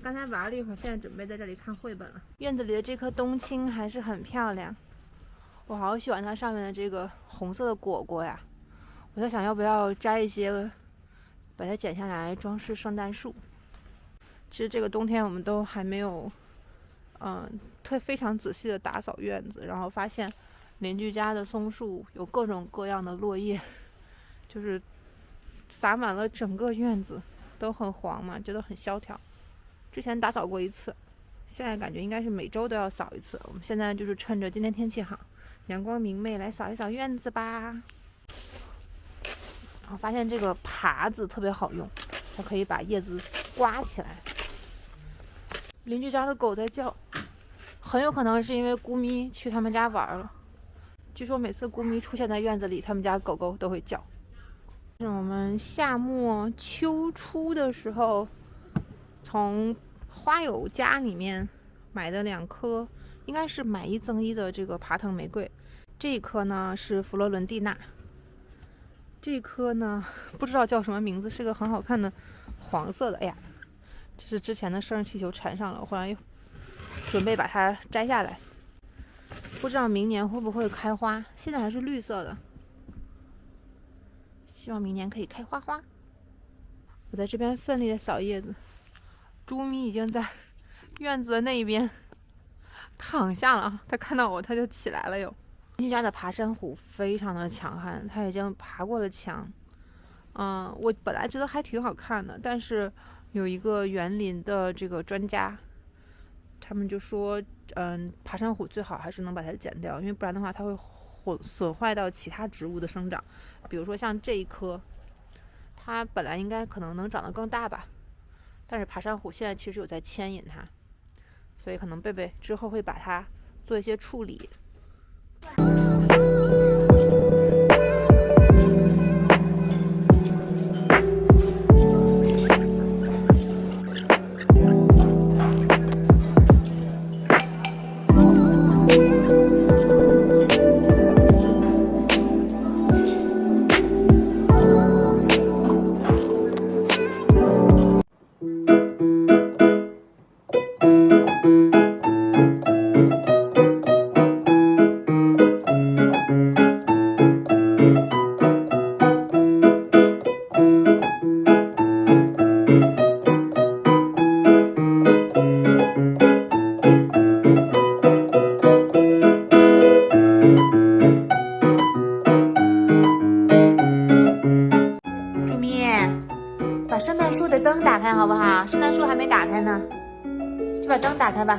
刚才玩了一会儿，现在准备在这里看绘本了。院子里的这棵冬青还是很漂亮，我好喜欢它上面的这个红色的果果呀。我在想要不要摘一些，把它剪下来装饰圣诞树。其实这个冬天我们都还没有，非常仔细的打扫院子，然后发现邻居家的松树有各种各样的落叶，就是洒满了整个院子，都很黄嘛，觉得很萧条。之前打扫过一次，现在感觉应该是每周都要扫一次。我们现在就是趁着今天天气好，阳光明媚，来扫一扫院子吧。然后发现这个耙子特别好用，它可以把叶子刮起来。邻居家的狗在叫，很有可能是因为咕咪去他们家玩了。据说每次咕咪出现在院子里，他们家狗狗都会叫。是我们夏末秋初的时候，从花友家里面买的2颗，应该是买1赠1的这个爬藤玫瑰。这一颗呢是佛罗伦蒂娜，这一颗呢不知道叫什么名字，是个很好看的黄色的。哎呀，这是之前的生日气球缠上了，我后来又准备把它摘下来，不知道明年会不会开花。现在还是绿色的，希望明年可以开花花。我在这边奋力的扫叶子，猪咪已经在院子的那一边躺下了，它看到我它就起来了又。邻居家的爬山虎非常的强悍，它已经爬过了墙。我本来觉得还挺好看的，但是有一个园林的这个专家，他们就说，爬山虎最好还是能把它剪掉，因为不然的话它会损坏到其他植物的生长。比如说像这一棵，它本来应该可能能长得更大吧，但是爬山虎现在其实有在牵引它，所以可能贝贝之后会把它做一些处理。把圣诞树的灯打开好不好？圣诞树还没打开呢，就把灯打开吧。